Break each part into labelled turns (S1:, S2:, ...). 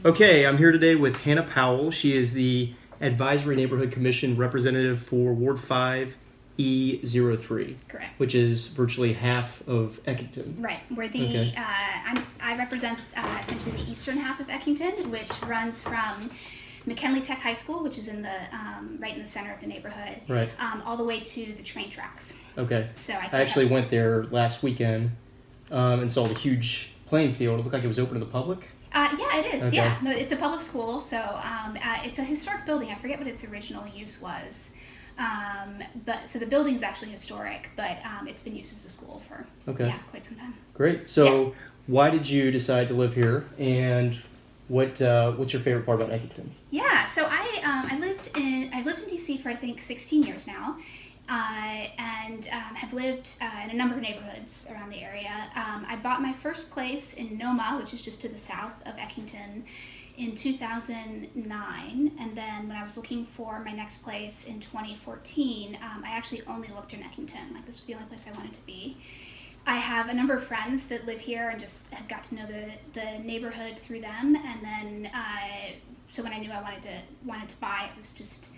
S1: Okay, I'm here today with Hannah Powell. She is the Advisory Neighborhood Commission representative for Ward 5 E03.
S2: Correct.
S1: Which is virtually half of Eckington.
S2: Right. We're the
S1: Okay.
S2: I represent essentially the eastern half of Eckington, which runs from McKinley Tech High School, which is in the right in the center of the neighborhood,
S1: Right.
S2: all the way to the train tracks.
S1: Okay.
S2: So I
S1: actually went there last weekend and saw the huge playing field. It looked like it was open to the public.
S2: Yeah, it is.
S1: Okay.
S2: Yeah, no, it's a public school, so it's a historic building. I forget what its original use was, but so the building is actually historic, but it's been used as a school for quite some time.
S1: Great. So, why did you decide to live here, and what's your favorite part about Eckington?
S2: Yeah, so I've lived in DC for I think 16 years now. And have lived in a number of neighborhoods around the area. I bought my first place in Noma, which is just to the south of Eckington, in 2009. And then when I was looking for my next place in 2014, I actually only looked in Eckington. Like, this was the only place I wanted to be. I have a number of friends that live here and just had got to know the neighborhood through them. And then, so when I knew I wanted to buy, it was just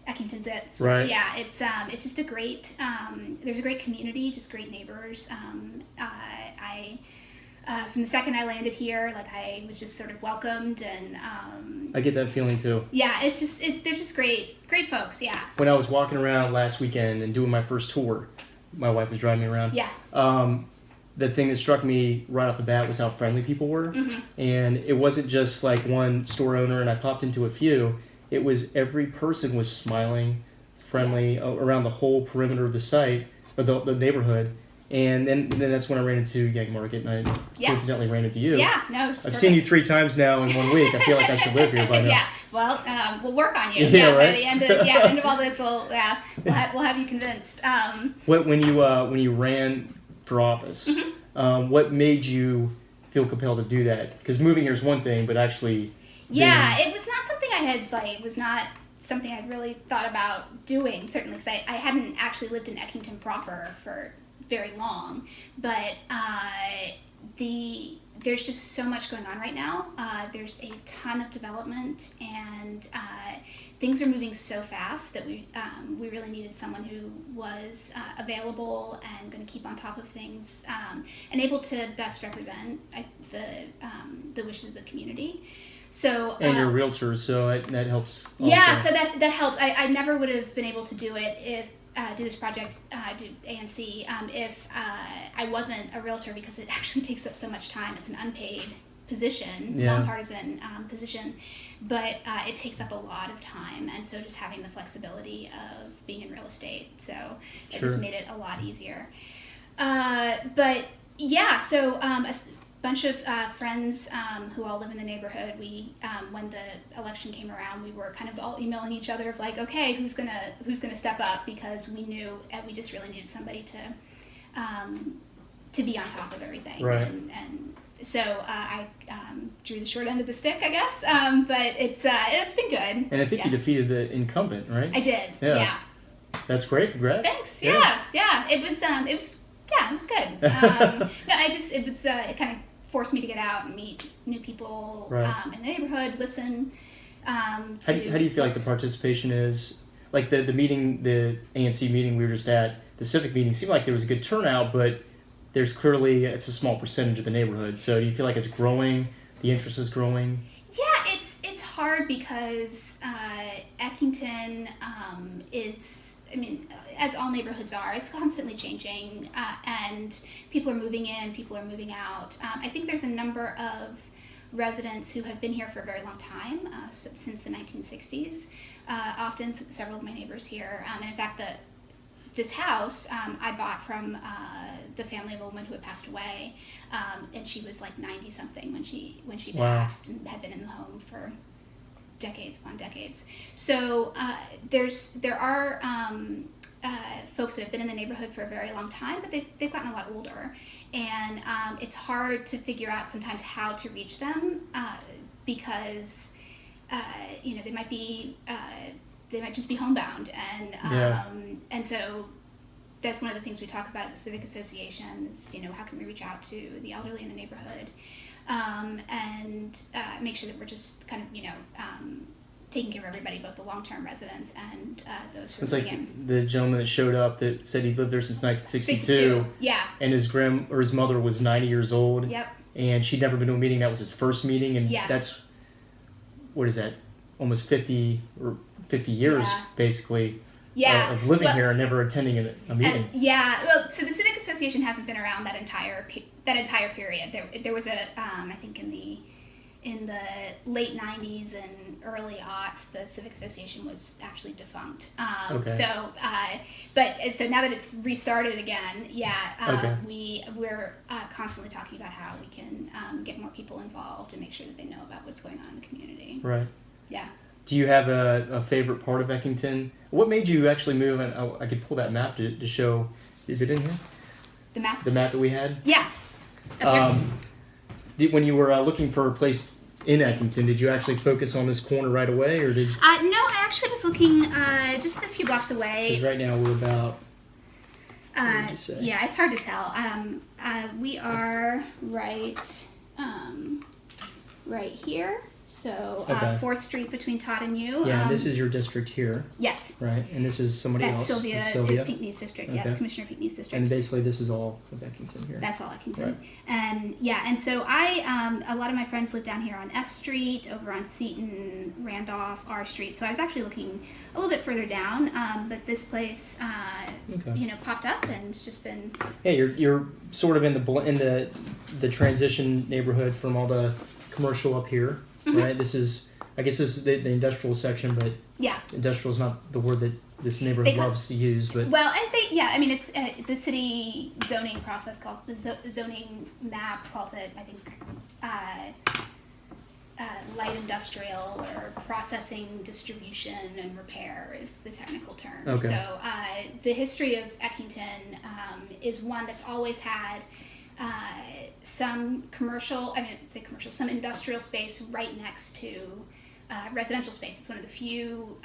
S2: Eckington's it.
S1: Right.
S2: Yeah, it's just a great. There's a great community, just great neighbors. I from the second I landed here, like I was just sort of welcomed, and
S1: I get that feeling too.
S2: yeah, it's just they're just great folks. Yeah.
S1: When I was walking around last weekend and doing my first tour, my wife was driving me around.
S2: Yeah.
S1: The thing that struck me right off the bat was how friendly people were, and it wasn't just like one store owner. And I popped into a few. It was every person was smiling, friendly around the whole perimeter of the site, or the neighborhood. And then that's when I ran into Yag Market, and I coincidentally ran into you.
S2: Yeah, no.
S1: I've seen you 3 times now in 1 week. I feel like I should live here by now.
S2: Yeah, well, we'll work on you.
S1: Yeah, right?
S2: By the end of all this, we'll have you convinced.
S1: When you ran for office, what made you feel compelled to do that? Because moving here is one thing, but actually.
S2: Yeah, it was not something I had, it was not something I'd really thought about doing, certainly, because I hadn't actually lived in Eckington proper for very long, but there's just so much going on right now. There's a ton of development, and things are moving so fast that we really needed someone who was available and going to keep on top of things, and able to best represent the wishes of the community. So
S1: and you're a realtor, so that helps also.
S2: Yeah, so that helps. I never would have been able to do it if do this project, do ANC, if I wasn't a realtor, because it actually takes up so much time. It's an unpaid position, nonpartisan position, but it takes up a lot of time, and so just having the flexibility of being in real estate, so it just made it a lot easier. But yeah, so a bunch of friends who all live in the neighborhood, we when the election came around, we were kind of all emailing each other of like, okay, who's gonna step up, because we knew we just really needed somebody to be on top of everything.
S1: Right.
S2: And so I drew the short end of the stick, I guess, but it's been good.
S1: And I think you defeated the incumbent, right?
S2: I did. Yeah.
S1: That's great. Congrats.
S2: Thanks. Yeah. It was good. No, it kind of forced me to get out and meet new people in the neighborhood, listen.
S1: How do you feel like the participation is? Like the meeting, the ANC meeting we were just at, the civic meeting, seemed like there was a good turnout, but there's clearly, it's a small percentage of the neighborhood. So do you feel like it's growing? The interest is growing?
S2: Yeah, it's hard because Eckington is, I mean, as all neighborhoods are, it's constantly changing, and people are moving in, people are moving out. I think there's a number of residents who have been here for a very long time, since the 1960s. Often several of my neighbors here, and in fact, this house I bought from the family of a woman who had passed away, and she was like 90 something when she passed, and had been in the home for decades upon decades. So there are folks that have been in the neighborhood for a very long time, but they've gotten a lot older, and it's hard to figure out sometimes how to reach them, because they might just be homebound, and so that's one of the things we talk about at the Civic Association is, how can we reach out to the elderly in the neighborhood, and make sure that we're just kind of, taking care of everybody, both the long-term residents and those who are
S1: It's like
S2: moving in.
S1: the gentleman that showed up that said he lived there since 1962.
S2: 62, yeah.
S1: And his mother was 90 years old.
S2: Yep.
S1: And she'd never been to a meeting. That was his first meeting. And
S2: Yeah.
S1: that's, what is that? Almost 50 years,
S2: Yeah.
S1: basically,
S2: Yeah.
S1: of living here and never attending a meeting.
S2: Well, so the Civic Association hasn't been around that entire period. There was I think in the late 90s and early aughts, the Civic Association was actually defunct.
S1: Okay.
S2: So now that it's restarted again,
S1: Okay.
S2: we're constantly talking about how we can get more people involved and make sure that they know about what's going on in the community.
S1: Right.
S2: Yeah.
S1: Do you have a favorite part of Eckington? What made you actually move? And I could pull that map to show. Is it in here?
S2: The map?
S1: The map that we had?
S2: Yeah. Okay.
S1: When you were looking for a place in Eckington, did you actually focus on this corner right away, or did you?
S2: No, I actually was looking just a few blocks away.
S1: Because right now we're about. What did you say?
S2: Yeah, it's hard to tell. We are right here. So
S1: Okay.
S2: 4th Street between Todd and you.
S1: Yeah, and this is your district here,
S2: yes.
S1: right? And this is somebody
S2: That's
S1: else.
S2: Sylvia,
S1: It's Sylvia.
S2: Pinckney's district.
S1: Okay.
S2: Yes, Commissioner Pinckney's district.
S1: And basically, this is all of Eckington here.
S2: That's all Eckington.
S1: Right.
S2: And so I a lot of my friends live down here on S Street, over on Seton, Randolph, R Street. So I was actually looking a little bit further down, but this place,
S1: Okay.
S2: popped up, and it's just been.
S1: Yeah, you're sort of in the transition neighborhood from all the commercial up here, right? I guess this is the industrial section, but
S2: Yeah.
S1: industrial is not the word that this neighborhood loves to use. But
S2: Well, it's the city zoning process calls the zoning map calls it, I think, light industrial or processing, distribution, and repair is the technical term.
S1: Okay.
S2: So the history of Eckington is one that's always had some some industrial space right next to residential space. It's one of the few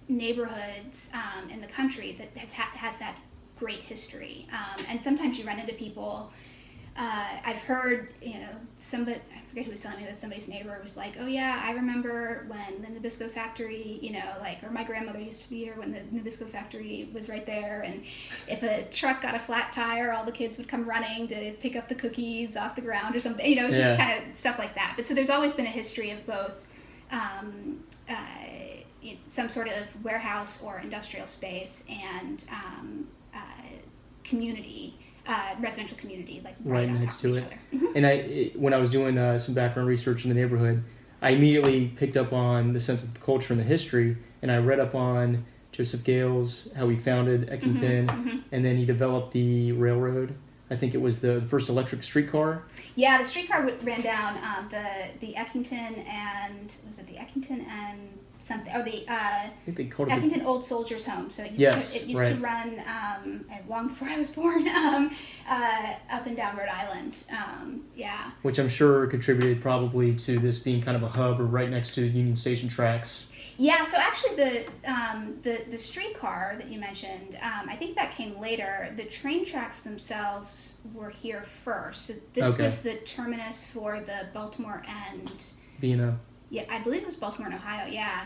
S2: neighborhoods in the country that has that great history. And sometimes you run into people. I've heard, somebody, I forget who was telling me that somebody's neighbor was like, oh yeah, I remember when the Nabisco factory, or my grandmother used to be here when the Nabisco factory was right there, and if a truck got a flat tire, all the kids would come running to pick up the cookies off the ground or something, it's just kind of stuff like that. But so there's always been a history of both some sort of warehouse or industrial space and community. Residential community, like
S1: right
S2: on
S1: next
S2: top of
S1: to
S2: each
S1: it.
S2: other.
S1: And when I was doing some background research in the neighborhood, I immediately picked up on the sense of the culture and the history, and I read up on Joseph Gales, how he founded Eckington, and then he developed the railroad. I think it was the first electric streetcar.
S2: Yeah, the streetcar ran down the Eckington and something. Oh,
S1: I think they called it
S2: Eckington Old Soldiers Home. So it used to run long before I was born up and down Rhode Island. Yeah.
S1: Which I'm sure contributed probably to this being kind of a hub or right next to the Union Station tracks.
S2: Yeah, so actually the streetcar that you mentioned, I think that came later. The train tracks themselves were here first. So this was the terminus for the Baltimore and
S1: B&O.
S2: Yeah, I believe it was Baltimore and Ohio. Yeah,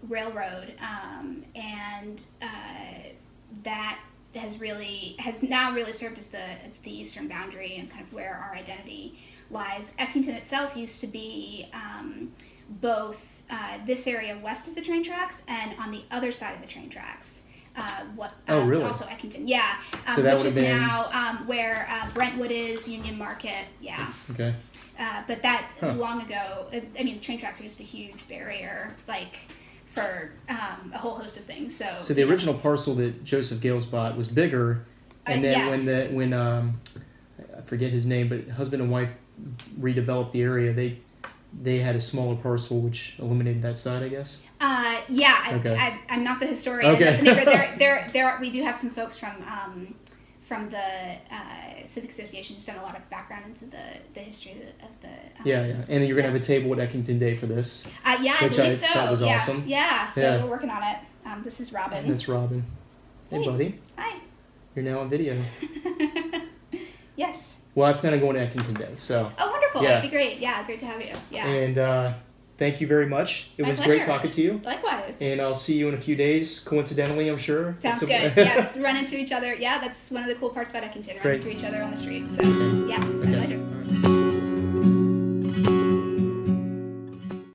S2: railroad, and that has now really served as the eastern boundary and kind of where our identity lies. Eckington itself used to be both this area west of the train tracks and on the other side of the train tracks.
S1: Really?
S2: It's also Eckington, yeah.
S1: So that
S2: which is
S1: been...
S2: now where Brentwood is, Union Market, yeah.
S1: Okay.
S2: But that long ago, the train tracks are just a huge barrier, for a whole host of things. So
S1: the original parcel that Joseph Gales bought was bigger, and then when I forget his name, but husband and wife redeveloped the area, they had a smaller parcel which eliminated that side, I guess.
S2: I'm not the historian.
S1: Okay.
S2: There we do have some folks from the Civic Association who's done a lot of background into the history of the.
S1: And you're gonna have a table at Eckington Day for this.
S2: I believe so.
S1: That was awesome.
S2: Yeah, so we're working on it. This is Robin.
S1: That's Robin. Hey, buddy.
S2: Hi.
S1: You're now on video.
S2: Yes.
S1: Well, I plan on going to Eckington Day, so.
S2: Oh, wonderful.
S1: Yeah.
S2: That'd be great. Yeah, great to have you. Yeah.
S1: And thank you very much. It
S2: My
S1: was
S2: pleasure.
S1: great talking to you.
S2: Likewise.
S1: And I'll see you in a few days, coincidentally, I'm sure.
S2: Sounds good. Yes, run into each other. Yeah, that's one of the cool parts about Eckington. Run
S1: Great.
S2: into each other on the street. So, yeah, my
S1: Okay.
S2: pleasure.